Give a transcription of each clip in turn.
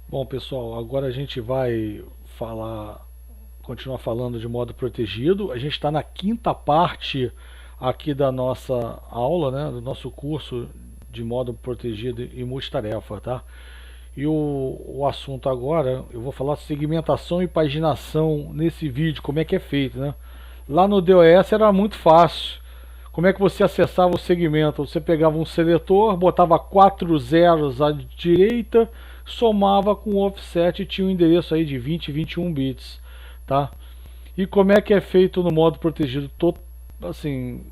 Bom, pessoal, agora a gente vai continuar falando de modo protegido. A gente está na quinta parte aqui da nossa aula, né, do nosso curso de modo protegido e multitarefa, tá? E o assunto agora, eu vou falar segmentação e paginação nesse vídeo, como é que é feito, né? Lá no DOS era muito fácil. Como é que você acessava o segmento? Você pegava um seletor, botava 4 zeros à direita, somava com o offset e tinha um endereço aí de 20, 21 bits, tá? E como é que é feito no modo protegido? Assim,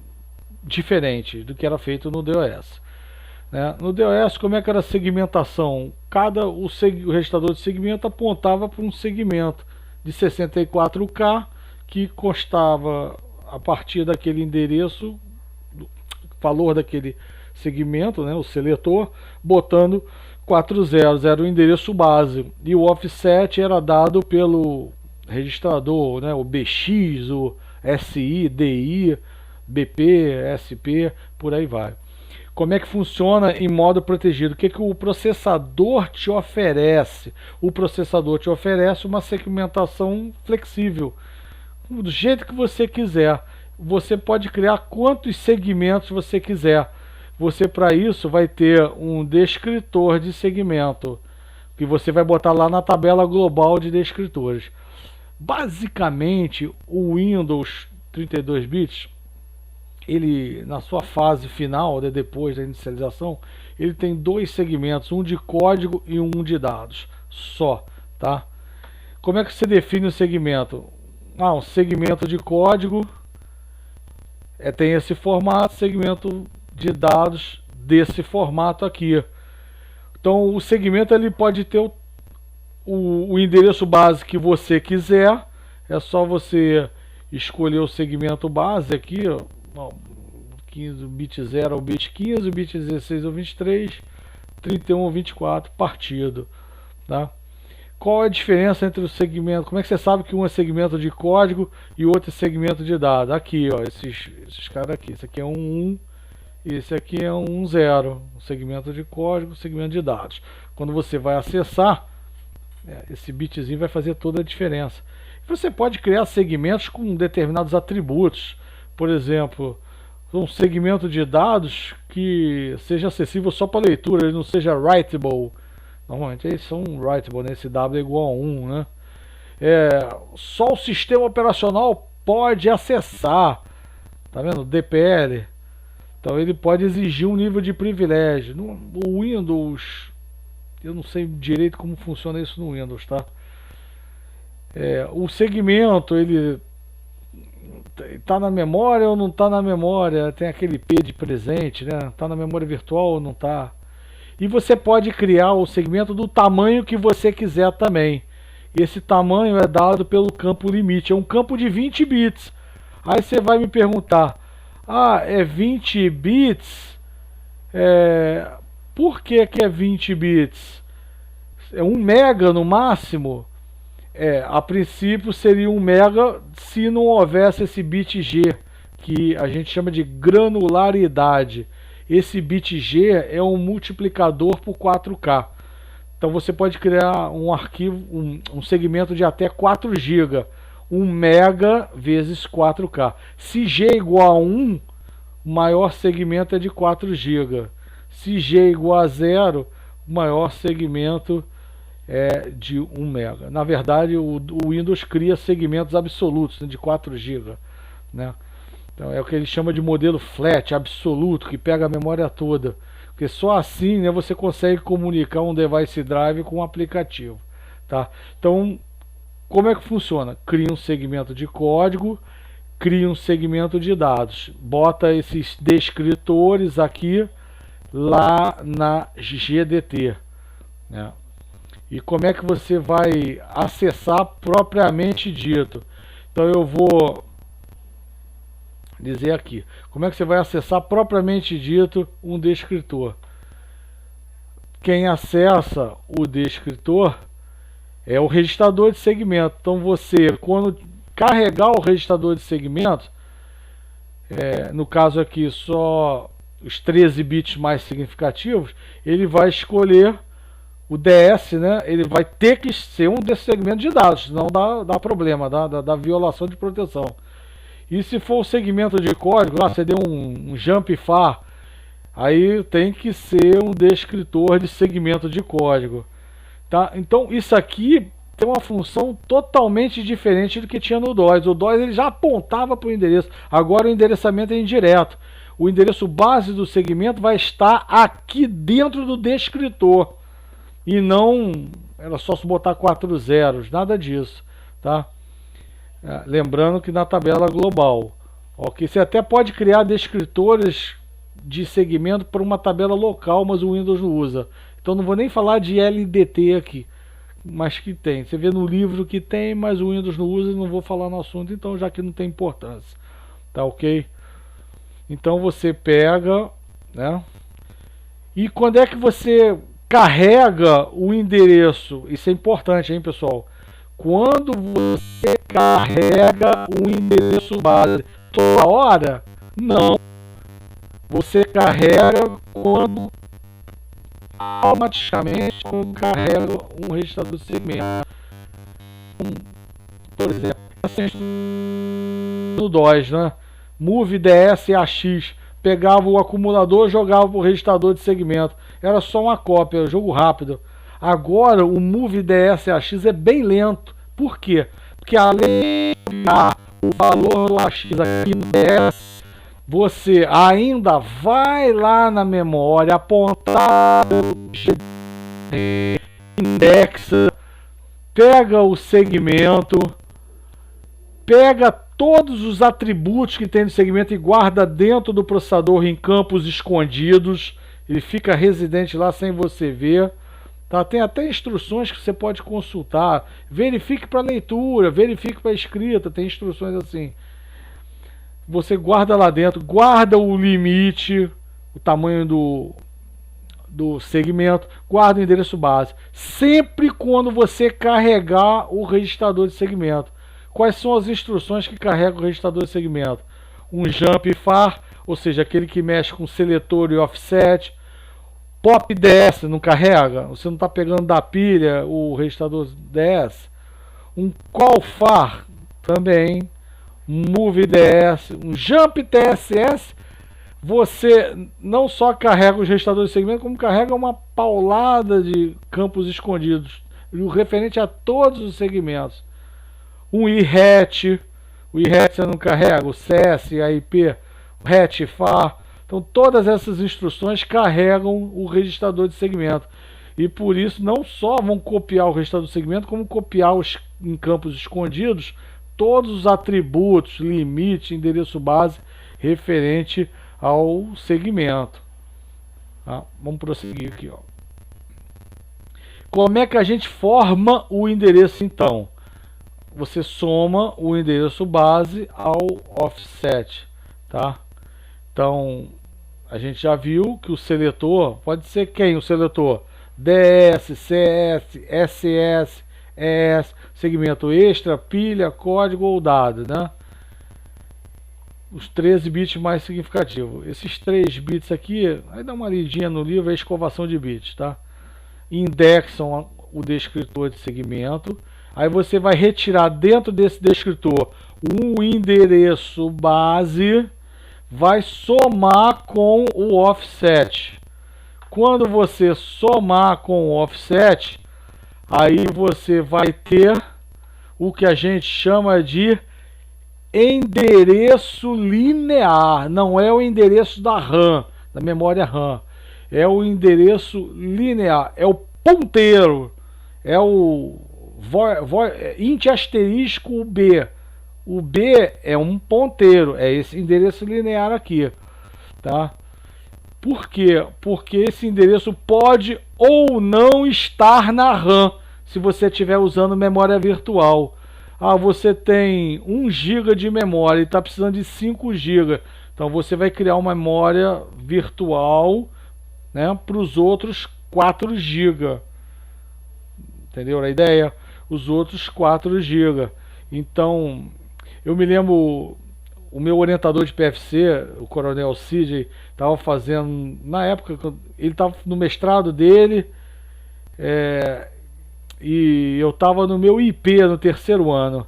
diferente do que era feito no DOS. Né? No DOS, como é que era a segmentação? O registrador de segmento apontava para um segmento de 64K que constava a partir daquele endereço, valor daquele segmento, né, o seletor, botando 4 zeros, era o endereço base. E o offset era dado pelo registrador, né, o BX, o SI, DI, BP, SP, por aí vai. Como é que funciona em modo protegido? O que, que o processador te oferece? O processador te oferece uma segmentação flexível, do jeito que você quiser. Você pode criar quantos segmentos você quiser. Você, para isso, vai ter um descritor de segmento, que você vai botar lá na tabela global de descritores. Basicamente, o Windows 32 bits, ele, na sua fase final, depois da inicialização, ele tem dois segmentos, um de código e um de dados, só, tá? Como é que você define o segmento? Um segmento de código tem esse formato, segmento de dados desse formato aqui. Então o segmento ele pode ter o endereço base que você quiser. É só você escolher o segmento base aqui, ó, 15, o bit 0 ao bit 15, o bit 16 ao 23, 31 ao 24, partido. Tá? Qual é a diferença entre o segmento? Como é que você sabe que um é segmento de código e o outro é segmento de dados? Aqui, ó, esses caras aqui. Esse aqui é um 1 e esse aqui é um 0. Um segmento de código, segmento de dados. Quando você vai acessar, esse bitzinho vai fazer toda a diferença. Você pode criar segmentos com determinados atributos. Por exemplo, um segmento de dados que seja acessível só para leitura, ele não seja writable. Normalmente eles são writable, né? Esse W é igual a 1, né? Só o sistema operacional pode acessar. Tá vendo? DPL. Então ele pode exigir um nível de privilégio. No Windows, eu não sei direito como funciona isso no Windows, tá? O segmento, ele tá na memória ou não tá na memória? Tem aquele P de presente, né? Tá na memória virtual ou não tá? E você pode criar o segmento do tamanho que você quiser também. Esse tamanho é dado pelo campo limite. É um campo de 20 bits. Aí você vai me perguntar, é 20 bits? Por que é 20 bits? É 1 mega no máximo? A princípio seria 1 mega se não houvesse esse bit G, que a gente chama de granularidade. Esse bit G é um multiplicador por 4K. Então você pode criar um arquivo, um segmento de até 4 GB. 1 mega vezes 4K. Se G é igual a 1, o maior segmento é de 4 GB. Se G é igual a 0, o maior segmento é de 1 mega. Na verdade, o Windows cria segmentos absolutos, né, de 4 GB. Né? Então é o que ele chama de modelo flat, absoluto, que pega a memória toda. Porque só assim, né, você consegue comunicar um device drive com um aplicativo. Tá? Então, como é que funciona? Cria um segmento de código, cria um segmento de dados. Bota esses descritores aqui lá na GDT. Né? E como é que você vai acessar propriamente dito? Então eu vou dizer aqui, como é que você vai acessar propriamente dito um descritor. Quem acessa o descritor é o registrador de segmento. Então você, quando carregar o registrador de segmento, no caso aqui só os 13 bits mais significativos, ele vai escolher o DS, né, ele vai ter que ser um desse segmento de dados, senão dá problema, dá violação de proteção. E se for o segmento de código, lá você deu um jump far, aí tem que ser um descritor de segmento de código. Tá? Então isso aqui tem uma função totalmente diferente do que tinha no DOS. O DOS ele já apontava para o endereço, agora o endereçamento é indireto. O endereço base do segmento vai estar aqui dentro do descritor. E não era só se botar 4 zeros, nada disso. Tá? Lembrando que na tabela global, ok, você até pode criar descritores de segmento para uma tabela local, mas o Windows não usa. Então não vou nem falar de LDT aqui, mas que tem. Você vê no livro que tem, mas o Windows não usa, não vou falar no assunto, então já que não tem importância. Tá ok? Então você pega, né? E quando é que você carrega o endereço? Isso é importante, hein, pessoal? Quando você carrega o endereço base toda hora? Não. Você carrega quando automaticamente carrega um registrador de segmento. Por exemplo, assim, no DOS, né? Move DS AX, pegava o acumulador, jogava para o registrador de segmento. Era só uma cópia, jogo rápido. Agora o Move DS AX é bem lento. Por quê? Porque além de dar o valor do AX aqui no DS, você ainda vai lá na memória, apontar, indexa, pega o segmento, pega todos os atributos que tem no segmento e guarda dentro do processador em campos escondidos. Ele fica residente lá sem você ver. Tá? Tem até instruções que você pode consultar. Verifique para leitura, verifique para escrita, tem instruções assim. Você guarda lá dentro, guarda o limite, o tamanho do segmento, guarda o endereço base. Sempre quando você carregar o registrador de segmento. Quais são as instruções que carrega o registrador de segmento? Um jump far, ou seja, aquele que mexe com seletor e offset. Pop DS não carrega, você não está pegando da pilha o registrador DS. Um call far também. Move DS, um Jump TSS, você não só carrega os registradores de segmento, como carrega uma paulada de campos escondidos, referente a todos os segmentos. Um IRET, o IRET você não carrega, o CS, a IP, o RET-FAR. Então todas essas instruções carregam o registrador de segmento. E por isso não só vão copiar o registrador de segmento, como copiar em campos escondidos todos os atributos, limite, endereço base referente ao segmento. Tá? Vamos prosseguir aqui. Ó. Como é que a gente forma o endereço então? Você soma o endereço base ao offset. Tá? Então, a gente já viu que o seletor, pode ser quem o seletor? DS, CS, SS, ES, segmento extra, pilha, código ou dado, né? Os 13 bits mais significativos. Esses 3 bits aqui, aí dá uma lidinha no livro, é escovação de bits, tá? Indexam o descritor de segmento. Aí você vai retirar dentro desse descritor um endereço base, vai somar com o offset. Quando você somar com o offset, aí você vai ter o que a gente chama de endereço linear. Não é o endereço da RAM, da memória RAM. É o endereço linear. É o ponteiro. É o int asterisco B. O B é um ponteiro. É esse endereço linear aqui. Tá? Por quê? Porque esse endereço pode ou não estar na RAM, se você estiver usando memória virtual. Ah, você tem 1 GB de memória e está precisando de 5 GB. Então você vai criar uma memória virtual, né, para os outros 4 GB. Entendeu a ideia? Os outros 4 GB. Então, eu me lembro... O meu orientador de PFC, o Coronel Cid, estava fazendo, na época, ele estava no mestrado dele, E eu estava no meu IP no terceiro ano.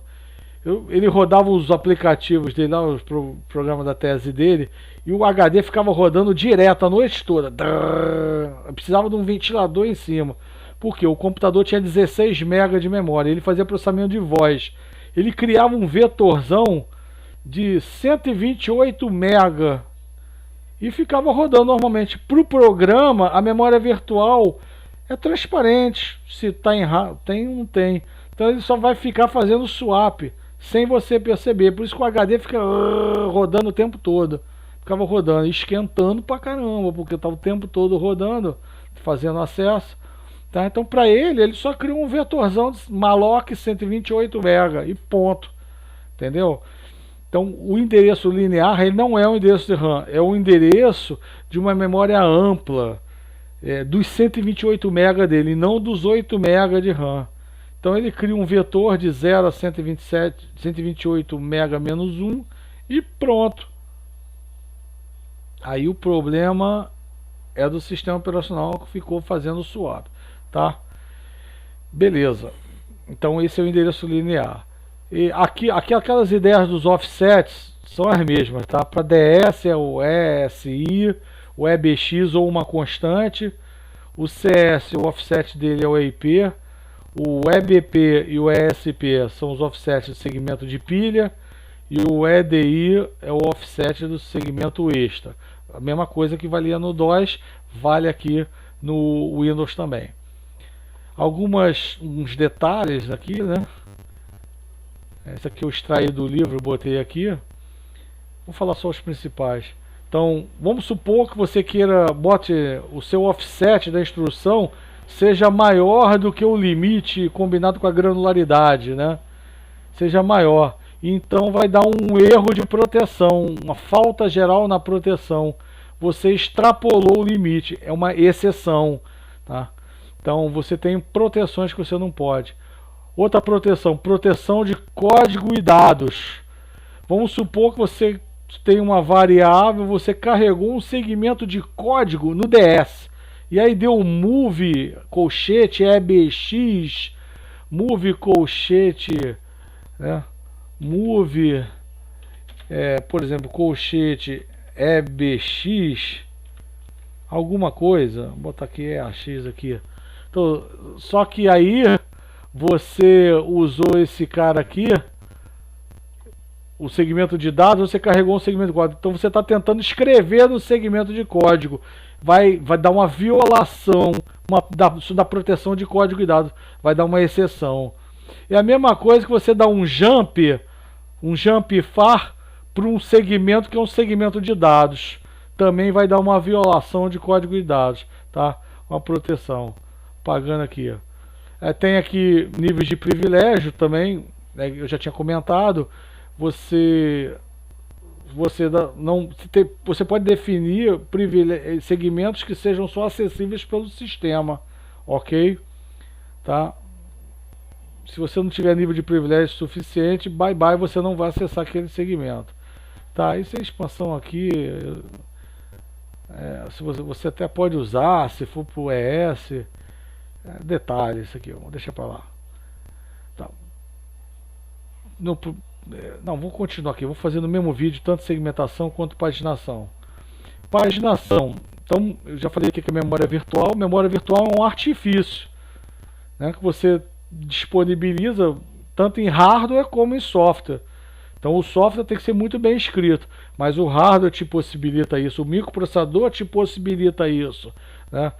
Ele rodava os aplicativos dele lá, os programas da tese dele, e o HD ficava rodando direto a noite toda. Eu precisava de um ventilador em cima. Porque o computador tinha 16 MB de memória, ele fazia processamento de voz. Ele criava um vetorzão de 128 MB e ficava rodando normalmente. Para o programa, a memória virtual é transparente, se está tem ou não tem. Então ele só vai ficar fazendo swap sem você perceber. Por isso que o HD fica rodando o tempo todo. Ficava rodando, esquentando pra caramba, porque estava o tempo todo rodando, fazendo acesso. Tá? Então para ele só criou um vetorzão de malloc 128 MB e ponto. Entendeu? Então o endereço linear ele não é um endereço de RAM, é um endereço de uma memória ampla, dos 128 MB dele, não dos 8 MB de RAM. Então ele cria um vetor de 0 a 128 MB menos 1 e pronto. Aí o problema é do sistema operacional que ficou fazendo o swap, tá? Beleza. Então esse é o endereço linear. E aqui aquelas ideias dos offsets são as mesmas, tá? Para DS é o ESI, o EBX ou uma constante. O CS, o offset dele é o EIP. O EBP e o ESP são os offsets do segmento de pilha. E o EDI é o offset do segmento extra. A mesma coisa que valia no DOS, vale aqui no Windows também. Uns detalhes aqui, né? Esse aqui eu extraí do livro, botei aqui. Vou falar só os principais. Então, vamos supor que você bote o seu offset da instrução seja maior do que o limite combinado com a granularidade, né? Seja maior. Então vai dar um erro de proteção, uma falta geral na proteção. Você extrapolou o limite, é uma exceção, tá? Então você tem proteções que você não pode. Outra proteção, proteção de código e dados. Vamos supor que você tem uma variável, você carregou um segmento de código no DS. E aí deu move colchete EBX, move colchete, né? Move, por exemplo, colchete EBX, alguma coisa. Vou botar aqui EAX aqui. Então, só que aí você usou esse cara aqui, o segmento de dados, você carregou um segmento de código. Então você está tentando escrever no segmento de código. Vai dar uma violação da proteção de código e dados. Vai dar uma exceção. É a mesma coisa que você dá um jump far para um segmento que é um segmento de dados. Também vai dar uma violação de código e dados, tá? Uma proteção. Pagando aqui. Tem aqui níveis de privilégio também, né, eu já tinha comentado. Você pode definir segmentos que sejam só acessíveis pelo sistema, ok? Tá? Se você não tiver nível de privilégio suficiente, bye bye, você não vai acessar aquele segmento. Tá? Isso é expansão aqui. Se você até pode usar, se for para o ES. Detalhe, isso aqui, vamos deixar para lá. Tá. Não, vou continuar aqui. Vou fazer no mesmo vídeo tanto segmentação quanto paginação. Paginação. Então, eu já falei aqui que a memória virtual. Memória virtual é um artifício, né, que você disponibiliza tanto em hardware como em software. Então o software tem que ser muito bem escrito, mas o hardware te possibilita isso, o microprocessador te possibilita isso, né?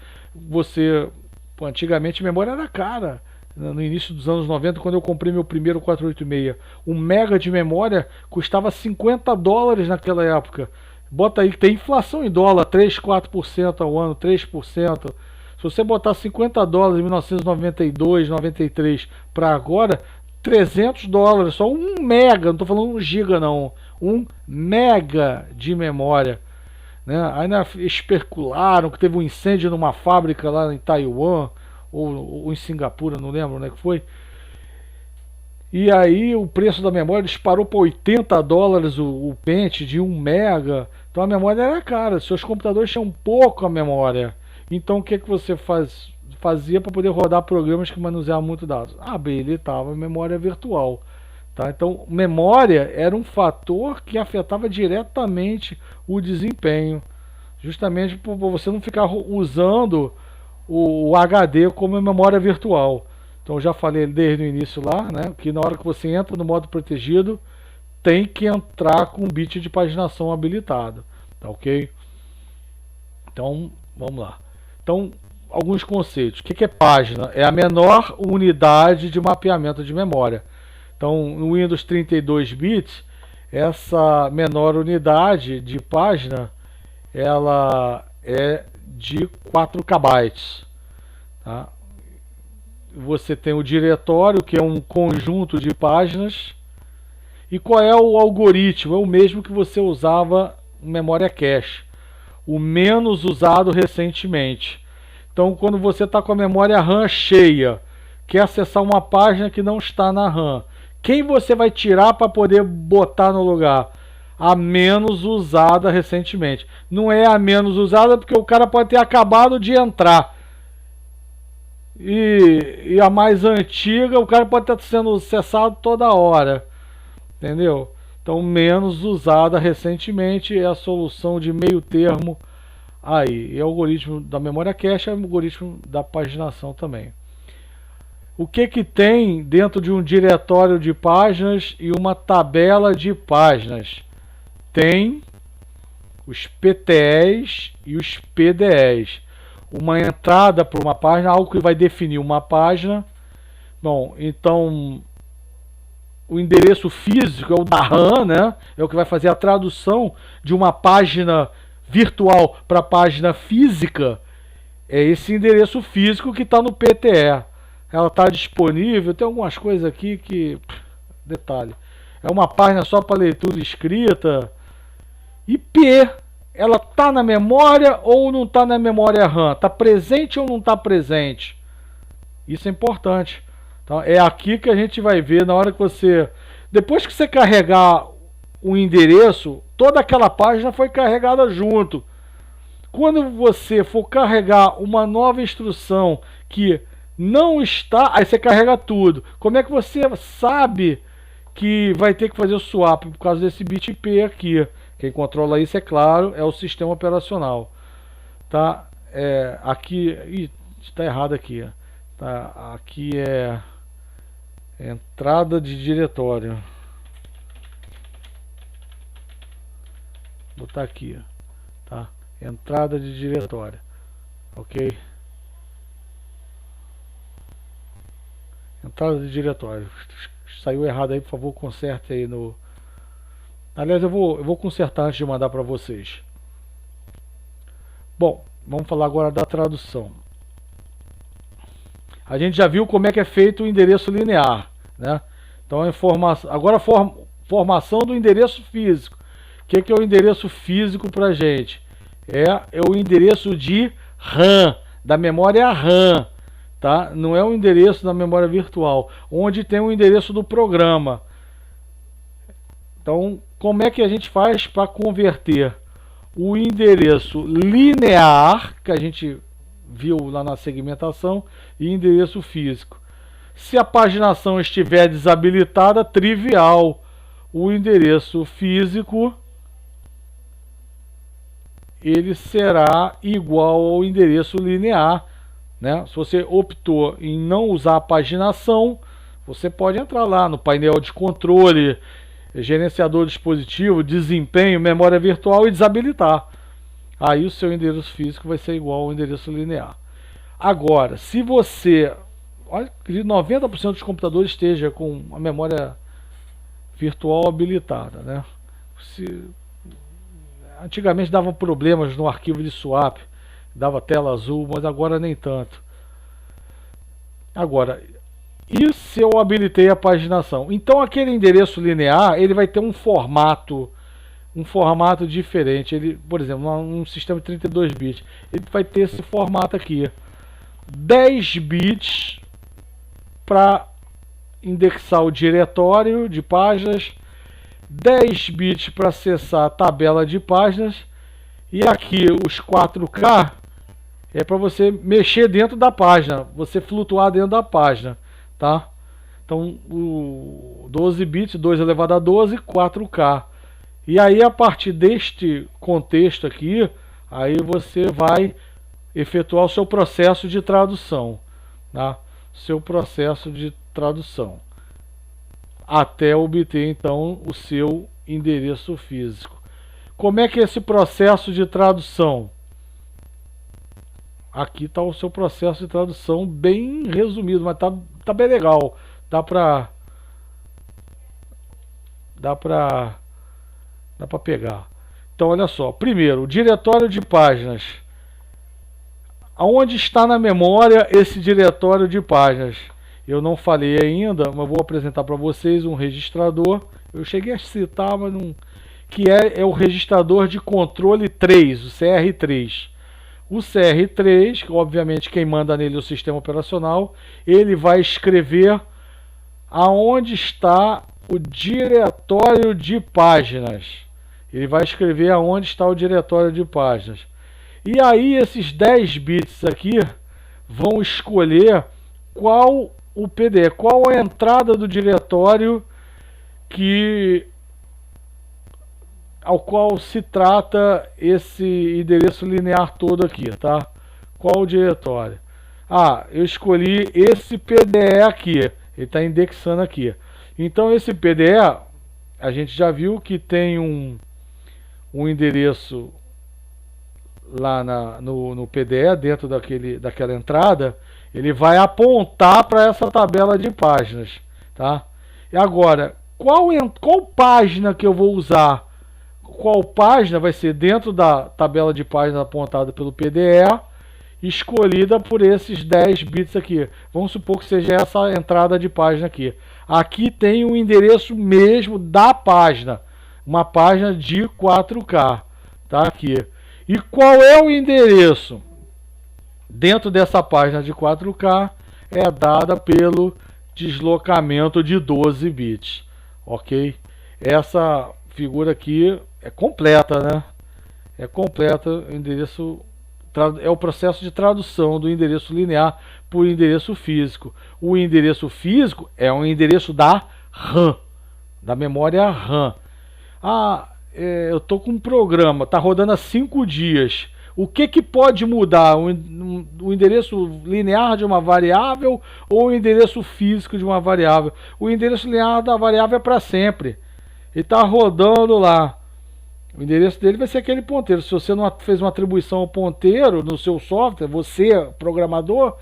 Antigamente a memória era cara. No início dos anos 90, quando eu comprei meu primeiro 486, 1 mega de memória custava $50 naquela época. Bota aí que tem inflação em dólar, 3, 4% ao ano, 3%. Se você botar $50 em 1992, 93 para agora, $300, só 1 mega, não estou falando 1 giga não, 1 mega de memória. Né? Ainda especularam que teve um incêndio numa fábrica lá em Taiwan, ou em Singapura, não lembro onde é que foi. E aí o preço da memória disparou para $80 o pente de 1 mega. Então a memória era cara, seus computadores tinham pouca memória. Então o que você faz? fazia para poder rodar programas que manuseavam muito dados? Habilitava a memória virtual. Tá? Então, memória era um fator que afetava diretamente o desempenho, justamente por você não ficar usando o HD como memória virtual. Então, eu já falei desde o início lá, né, que na hora que você entra no modo protegido, tem que entrar com o bit de paginação habilitado. Tá ok? Então, vamos lá. Então, alguns conceitos. O que é página? É a menor unidade de mapeamento de memória. Então, no Windows 32 bits, essa menor unidade de página, ela é de 4 KB. Tá? Você tem o diretório, que é um conjunto de páginas. E qual é o algoritmo? É o mesmo que você usava em memória cache, o menos usado recentemente. Então, quando você está com a memória RAM cheia, quer acessar uma página que não está na RAM, quem você vai tirar para poder botar no lugar? A menos usada recentemente. Não é a menos usada porque o cara pode ter acabado de entrar. E a mais antiga, o cara pode estar sendo acessado toda hora. Entendeu? Então, menos usada recentemente é a solução de meio termo aí. E o algoritmo da memória cache é o algoritmo da paginação também. O que tem dentro de um diretório de páginas e uma tabela de páginas? Tem os PTEs e os PDEs. Uma entrada para uma página, algo que vai definir uma página. Bom, então o endereço físico é o da RAM, né? É o que vai fazer a tradução de uma página virtual para a página física. É esse endereço físico que está no PTE. Ela está disponível, tem algumas coisas aqui que... Detalhe. É uma página só para leitura escrita. IP, ela está na memória ou não está na memória RAM? Está presente ou não está presente? Isso é importante. Então, é aqui que a gente vai ver na hora que você... Depois que você carregar o endereço, toda aquela página foi carregada junto. Quando você for carregar uma nova instrução que não está, aí você carrega tudo. Como é que você sabe que vai ter que fazer o swap por causa desse bit IP aqui? Quem controla isso, é claro, é o sistema operacional. Tá? Aqui... está errado aqui. Tá? Aqui é entrada de diretório. Vou botar aqui. Tá? Entrada de diretório. Ok? Entrada de diretório. Saiu errado aí, por favor, conserte aí no... Aliás, eu vou consertar antes de mandar para vocês. Bom, vamos falar agora da tradução. A gente já viu como é que é feito o endereço linear, né? Então, agora a formação do endereço físico. O que é o endereço físico para a gente? É o endereço de RAM, da memória RAM. Tá? Não é o endereço da memória virtual, onde tem o endereço do programa. Então, como é que a gente faz para converter o endereço linear, que a gente viu lá na segmentação, e endereço físico? Se a paginação estiver desabilitada, trivial. O endereço físico, ele será igual ao endereço linear. Né? Se você optou em não usar a paginação, você pode entrar lá no painel de controle, gerenciador de dispositivo, desempenho, memória virtual e desabilitar. Aí o seu endereço físico vai ser igual ao endereço linear. Agora, se você... Olha que 90% dos computadores esteja com a memória virtual habilitada. Né? Antigamente dava problemas no arquivo de swap, dava tela azul, mas agora nem tanto. Agora, e se eu habilitei a paginação? Então aquele endereço linear, ele vai ter um formato diferente. Ele, por exemplo, num sistema de 32 bits, ele vai ter esse formato aqui. 10 bits para indexar o diretório de páginas, 10 bits para acessar a tabela de páginas, e aqui os 4K é para você mexer dentro da página, você flutuar dentro da página, tá? Então, o 12 bits, 2 elevado a 12, 4K. E aí, a partir deste contexto aqui, aí você vai efetuar o seu processo de tradução, tá? Seu processo de tradução, até obter, então, o seu endereço físico. Como é que é esse processo de tradução? Aqui está o seu processo de tradução bem resumido, mas tá bem legal. Dá pra pegar. Então, olha só. Primeiro, o diretório de páginas. Aonde está na memória esse diretório de páginas? Eu não falei ainda, mas vou apresentar para vocês um registrador. Eu cheguei a citar, mas não... Que é o registrador de controle 3, o CR3. O CR3, obviamente quem manda nele é o sistema operacional, ele vai escrever aonde está o diretório de páginas. Ele vai escrever aonde está o diretório de páginas. E aí esses 10 bits aqui vão escolher qual o PDF, qual a entrada do diretório ao qual se trata esse endereço linear todo aqui, tá? Qual o diretório? Ah, eu escolhi esse PDE aqui, ele está indexando aqui. Então esse PDE, a gente já viu que tem um endereço lá no PDE, dentro daquela entrada, ele vai apontar para essa tabela de páginas, tá? E agora, qual página que eu vou usar? Qual página vai ser dentro da tabela de páginas apontada pelo PDE, escolhida por esses 10 bits aqui. Vamos supor que seja essa entrada de página aqui. Aqui tem o endereço mesmo da página, uma página de 4K, tá aqui. E qual é o endereço dentro dessa página de 4K? É dada pelo deslocamento de 12 bits, ok? Essa figura aqui é completa, né? É completa, o endereço é o processo de tradução do endereço linear por endereço físico. O endereço físico é um endereço da RAM, da memória RAM. Eu estou com um programa, está rodando há 5 dias. O que pode mudar? O endereço linear de uma variável ou o endereço físico de uma variável? O endereço linear da variável é para sempre. Ele está rodando lá. O endereço dele vai ser aquele ponteiro. Se você não fez uma atribuição ao ponteiro no seu software, você, programador,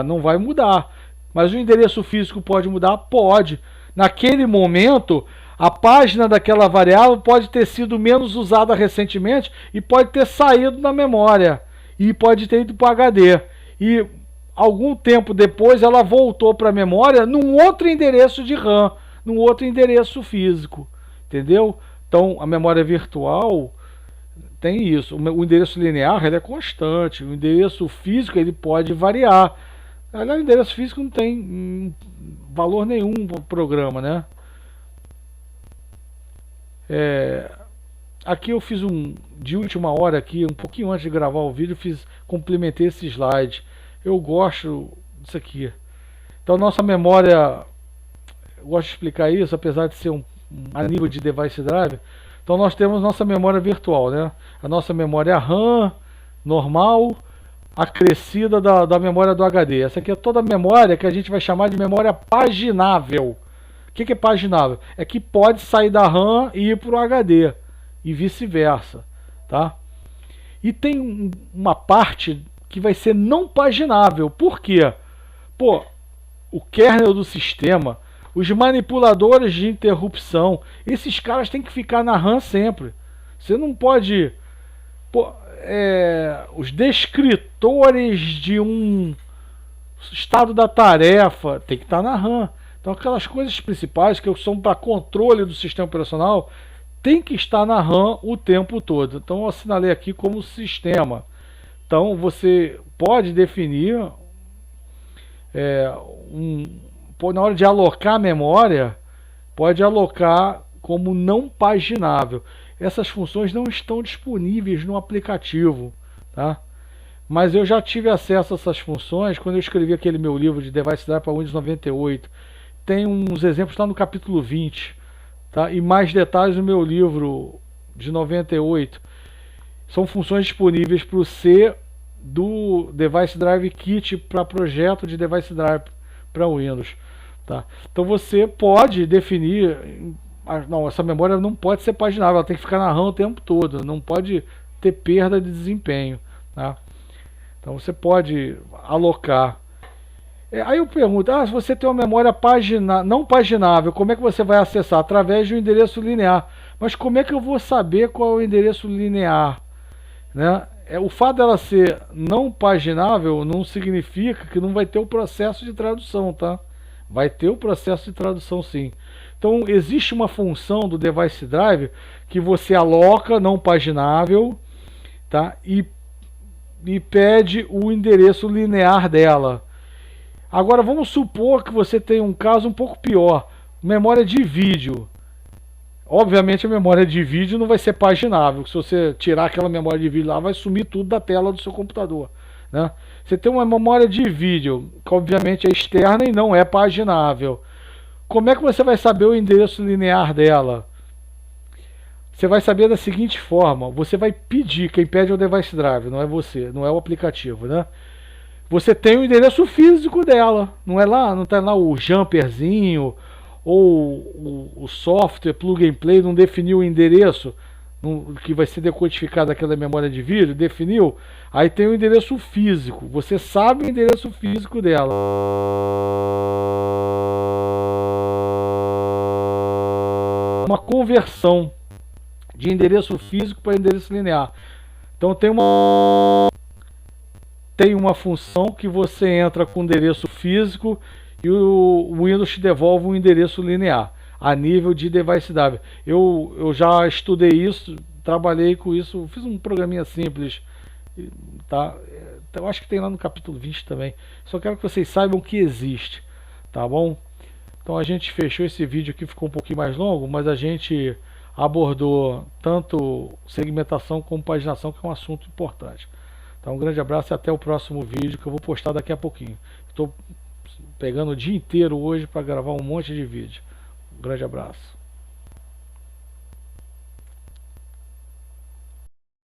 não vai mudar. Mas o endereço físico pode mudar? Pode. Naquele momento, a página daquela variável pode ter sido menos usada recentemente e pode ter saído da memória. E pode ter ido para o HD. E algum tempo depois ela voltou para a memória num outro endereço de RAM, num outro endereço físico. Entendeu? Então, a memória virtual tem isso. O endereço linear ele é constante. O endereço físico ele pode variar. Aliás, o endereço físico não tem valor nenhum para o programa, né? Aqui eu fiz de última hora aqui, um pouquinho antes de gravar o vídeo, complementei esse slide. Eu gosto disso aqui. Então, nossa memória, eu gosto de explicar isso, apesar de ser a nível de device drive. Então nós temos nossa memória virtual, né? A nossa memória RAM normal, acrescida da memória do HD. Essa aqui é toda a memória que a gente vai chamar de memória paginável. O que é paginável? É que pode sair da RAM e ir para o HD e vice-versa, tá? E tem uma parte que vai ser não paginável. Por quê? Pô, o kernel do sistema, os manipuladores de interrupção, esses caras têm que ficar na RAM sempre. Você não pode... os descritores de um estado da tarefa tem que estar na RAM. Então aquelas coisas principais que são para controle do sistema operacional tem que estar na RAM o tempo todo. Então eu assinalei aqui como sistema. Então você pode definir na hora de alocar a memória, pode alocar como não paginável. Essas funções não estão disponíveis no aplicativo, tá? mas eu já tive acesso a essas funções quando eu escrevi aquele meu livro de Device Drive para Windows 98. Tem uns exemplos lá no capítulo 20, tá? E mais detalhes no meu livro de 98. São funções disponíveis para o C do Device Drive Kit para projeto de Device Drive para Windows. Tá? Então você pode definir, não, essa memória não pode ser paginável, ela tem que ficar na RAM o tempo todo, não pode ter perda de desempenho. Tá? Então você pode alocar. Aí eu pergunto, se você tem uma memória não paginável, como é que você vai acessar? Através de um endereço linear. Mas como é que eu vou saber qual é o endereço linear? Né? O fato dela ser não paginável não significa que não vai ter o processo de tradução, tá? Vai ter o processo de tradução, sim. Então existe uma função do Device Drive que você aloca não paginável, tá? E pede o endereço linear dela. Agora vamos supor que você tem um caso um pouco pior, memória de vídeo. Obviamente a memória de vídeo não vai ser paginável. Se você tirar aquela memória de vídeo lá, vai sumir tudo da tela do seu computador, né? Você tem uma memória de vídeo, que obviamente é externa e não é paginável. Como é que você vai saber o endereço linear dela? Você vai saber da seguinte forma: você vai pedir, quem pede é o Device Drive, não é você, não é o aplicativo, né? Você tem o endereço físico dela, não é lá, não está lá o jumperzinho ou o software plug and play não definiu o endereço que vai ser decodificado daquela memória de vídeo, definiu, aí tem o endereço físico, você sabe o endereço físico dela. Uma conversão de endereço físico para endereço linear. Então tem uma função que você entra com o endereço físico e o Windows te devolve um endereço linear a nível de Device Drive. Eu já estudei isso, trabalhei com isso, fiz um programinha simples, tá? Eu acho que tem lá no capítulo 20 também. Só quero que vocês saibam que existe, tá bom? Então a gente fechou esse vídeo aqui, ficou um pouquinho mais longo, mas a gente abordou tanto segmentação como paginação, que é um assunto importante. Então um grande abraço e até o próximo vídeo, que eu vou postar daqui a pouquinho. Estou pegando o dia inteiro hoje para gravar um monte de vídeo. Um grande abraço.